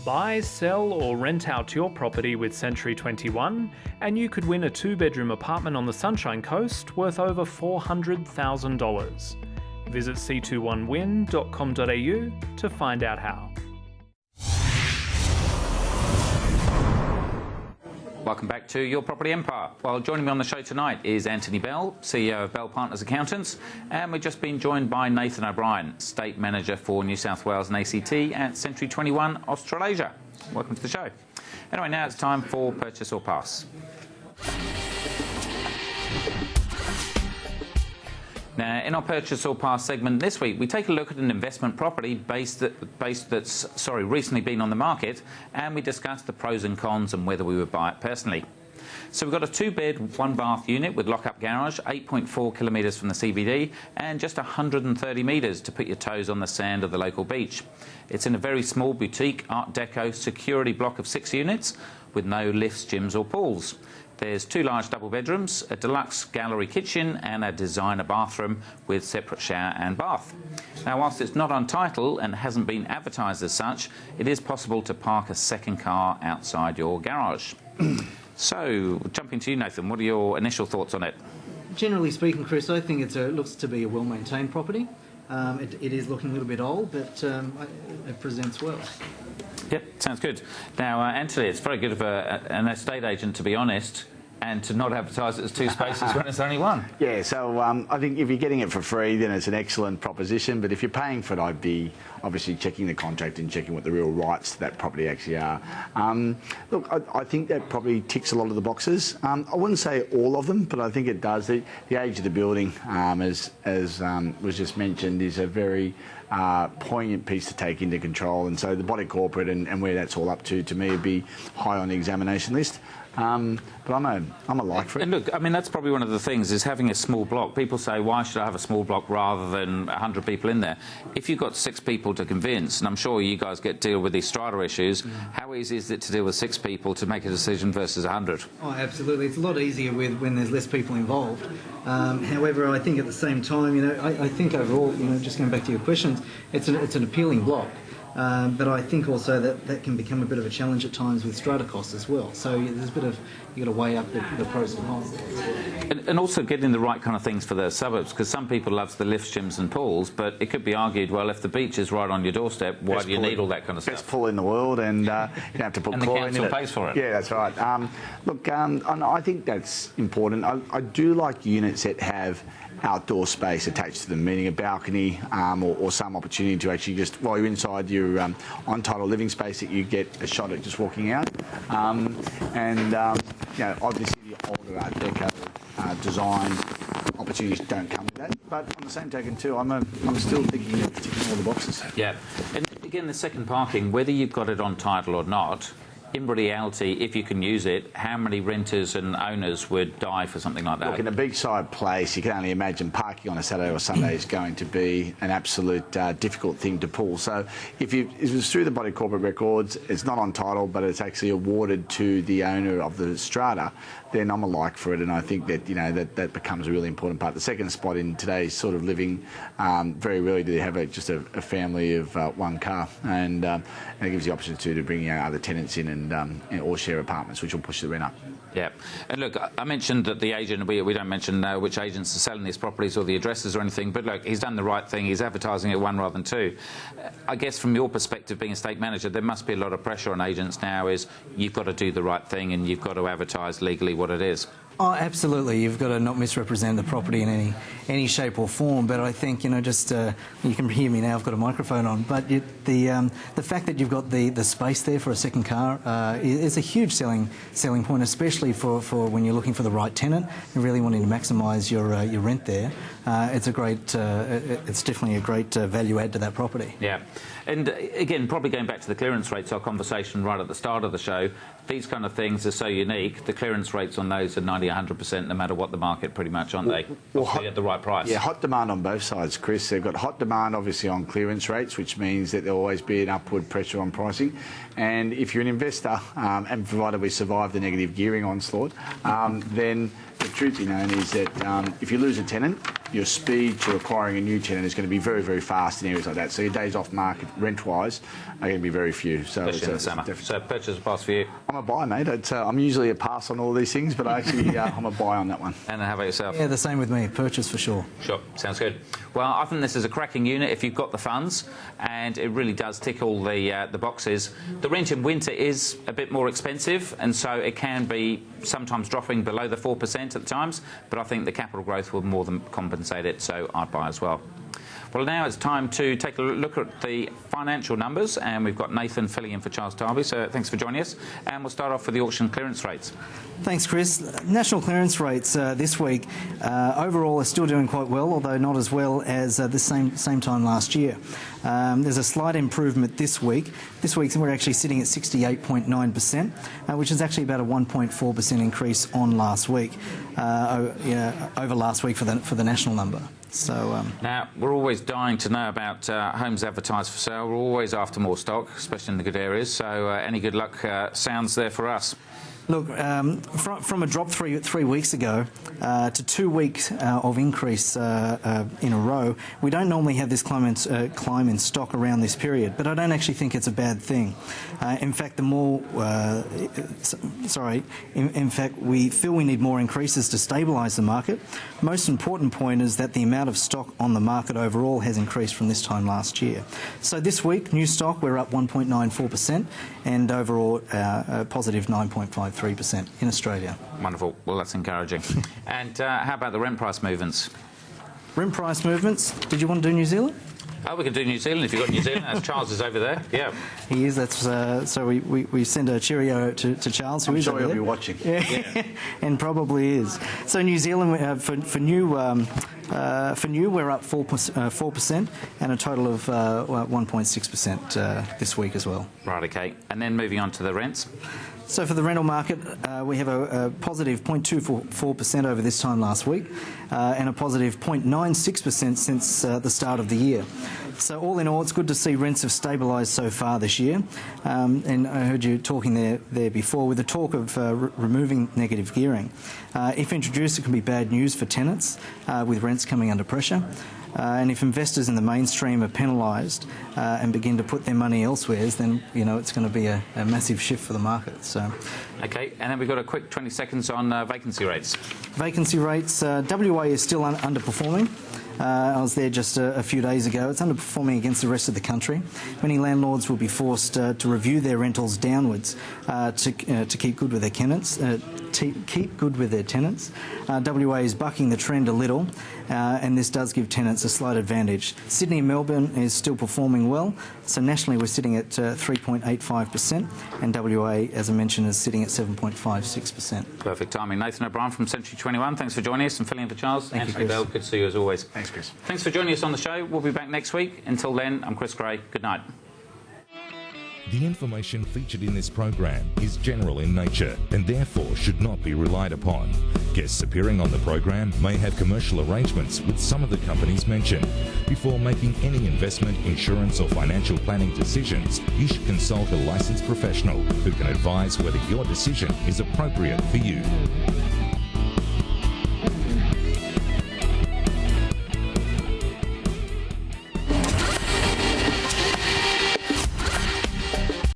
Buy, sell or rent out your property with Century 21 and you could win a 2-bedroom apartment on the Sunshine Coast worth over $400,000. Visit c21win.com.au to find out how. Welcome back to Your Property Empire. Well, joining me on the show tonight is Anthony Bell, CEO of Bell Partners Accountants, and we've just been joined by Nathan O'Brien, State Manager for New South Wales and ACT at Century 21 Australasia. Welcome to the show. Anyway, now it's time for Purchase or Pass. Now, in our Purchase or Pass segment this week, we take a look at an investment property that's recently been on the market, and we discuss the pros and cons and whether we would buy it personally. So we've got a 2-bed, 1-bath unit with lock-up garage, 8.4 kilometres from the CBD, and just 130 metres to put your toes on the sand of the local beach. It's in a very small boutique Art Deco security block of 6 units with no lifts, gyms or pools. There's 2 large double bedrooms, a deluxe gallery kitchen and a designer bathroom with separate shower and bath. Now, whilst it's not on title and hasn't been advertised as such, it is possible to park a second car outside your garage. So, jumping to you, Nathan, what are your initial thoughts on it? Generally speaking, Chris, I think it looks to be a well-maintained property. It is looking a little bit old, but it presents well. Yep, sounds good. Now, Anthony, it's very good of an estate agent, to be honest, and to not advertise it as 2 spaces when it's only 1. Yeah, so I think if you're getting it for free, then it's an excellent proposition. But if you're paying for it, I'd be obviously checking the contract and checking what the real rights to that property actually are. Look, I think that probably ticks a lot of the boxes. I wouldn't say all of them, but I think it does. The age of the building, as was just mentioned, is a very poignant piece to take into control, and so the body corporate and where that's all up to me would be high on the examination list. But I'm a like for it. And look, I mean, that's probably one of the things, is having a small block. People say, why should I have a small block rather than 100 people in there? If you've got 6 people to convince, and I'm sure you guys deal with these strata issues, how easy is it to deal with 6 people to make a decision versus 100? Oh, absolutely. It's a lot easier when there's less people involved. However, I think at the same time, I think overall, just going back to your questions, it's an appealing block. But I think also that can become a bit of a challenge at times with strata costs as well. So there's a bit of, you've got to weigh up the pros and cons. And also getting the right kind of things for the suburbs, because some people love the lifts, gyms and pools, but it could be argued, well, if the beach is right on your doorstep, why do you need all that kind of stuff? Best pool in the world, and you don't have to put and the chlorine in it. council pays for it. Yeah, that's right. Look, and I think that's important. I do like units that have outdoor space attached to them, meaning a balcony or some opportunity to actually just, while you're inside your on-title living space, that you get a shot at just walking out. Obviously the older Art Deco design opportunities don't come with that. But on the same token too, I'm still thinking of ticking all the boxes. Yeah, and again, the second parking, whether you've got it on title or not, in reality, if you can use it, how many renters and owners would die for something like that? Look, in a beachside place, you can only imagine parking on a Saturday or Sunday is going to be an absolute difficult thing to pull. So if it's through the body corporate records, it's not on title, but it's actually awarded to the owner of the strata, then I'm a like for it, and I think that that becomes a really important part. The second spot in today's sort of living, very rarely do they have just a family of 1 car, and it gives the option to bring other tenants in and or share apartments, which will push the rent up. Yeah, and look, I mentioned that the agent, we don't mention which agents are selling these properties or the addresses or anything, but look, he's done the right thing. He's advertising it 1 rather than 2. I guess from your perspective, being a estate manager, there must be a lot of pressure on agents now. Is you've got to do the right thing and you've got to advertise legally what it is. Oh, absolutely. You've got to not misrepresent the property in any shape or form. But I think, just you can hear me now. I've got a microphone on. But the fact that you've got the space there for a second car is a huge selling point, especially for when you're looking for the right tenant and really wanting to maximise your rent there. It's definitely a great value add to that property. Yeah, and again, probably going back to the clearance rates, our conversation right at the start of the show, these kind of things are so unique. The clearance rates on those are 90-100% no matter what the market, pretty much, aren't they? Well, at the right price. Yeah, hot demand on both sides, Chris. They've got hot demand obviously on clearance rates, which means that there'll always be an upward pressure on pricing. And if you're an investor, and provided we survive the negative gearing onslaught, then the truth be known is that if you lose a tenant, your speed to acquiring a new tenant is going to be very, very fast in areas like that. So your days off market rent-wise are going to be very few. So especially in the summer. So purchase or pass for you? I'm a buy, mate. I'm usually a pass on all these things, but actually I'm a buy on that one. And how about yourself? Yeah, the same with me. Purchase for sure. Sure, sounds good. Well, I think this is a cracking unit if you've got the funds, and it really does tick all the boxes. The rent in winter is a bit more expensive, and so it can be sometimes dropping below the 4% at times, but I think the capital growth will more than compensate it, so I'd buy as well. Well, now it's time to take a look at the financial numbers, and we've got Nathan filling in for Charles Tarbey, so thanks for joining us. And we'll start off with the auction clearance rates. Thanks, Chris. National clearance rates this week overall are still doing quite well, although not as well as the same time last year. There's a slight improvement this week. This week we're actually sitting at 68.9%, which is actually about a 1.4% increase on last week, over last week for the national number. So now, we're always dying to know about homes advertised for sale. We're always after more stock, especially in the good areas. So any good luck sounds there for us. Look, from a drop three weeks ago to 2 weeks of increase in a row, we don't normally have this climb in stock around this period, but I don't actually think it's a bad thing. In fact, in fact, we feel we need more increases to stabilise the market. Most important point is that the amount of stock on the market overall has increased from this time last year. So this week, new stock, we're up 1.94%, and overall positive 9.53% in Australia. Wonderful. Well, that's encouraging. And how about the rent price movements? Rent price movements. Did you want to do New Zealand? Oh, we can do New Zealand if you've got New Zealand. As Charles is over there. Yeah. He is. That's so we send a cheerio to Charles, who is over there. I'm sure he'll be watching. Yeah. And probably is. So New Zealand for new we're up 4% and a total of 1.6% this week as well. Right. Okay. And then moving on to the rents. So for the rental market, we have a positive 0.24% over this time last week and a positive 0.96% since the start of the year. So all in all, it's good to see rents have stabilised so far this year. And I heard you talking there before with the talk of removing negative gearing. If introduced, it can be bad news for tenants with rents coming under pressure. And if investors in the mainstream are penalised and begin to put their money elsewhere, then it's going to be a massive shift for the market. So, okay, and then we've got a quick 20 seconds on vacancy rates. Vacancy rates, WA is still underperforming. I was there just a few days ago. It's underperforming against the rest of the country. Many landlords will be forced to review their rentals downwards to keep good with their tenants. WA is bucking the trend a little, and this does give tenants a slight advantage. Sydney and Melbourne is still performing well, so nationally we're sitting at 3.85%, and WA, as I mentioned, is sitting at 7.56%. Perfect timing. Nathan O'Brien from Century 21, thanks for joining us and filling in for Charles. Thank Anthony you, Chris. Bell, good to see you as always. Thanks, Chris. Thanks for joining us on the show. We'll be back next week. Until then, I'm Chris Gray. Good night. The information featured in this program is general in nature and therefore should not be relied upon. Guests appearing on the program may have commercial arrangements with some of the companies mentioned. Before making any investment, insurance or financial planning decisions, you should consult a licensed professional who can advise whether your decision is appropriate for you.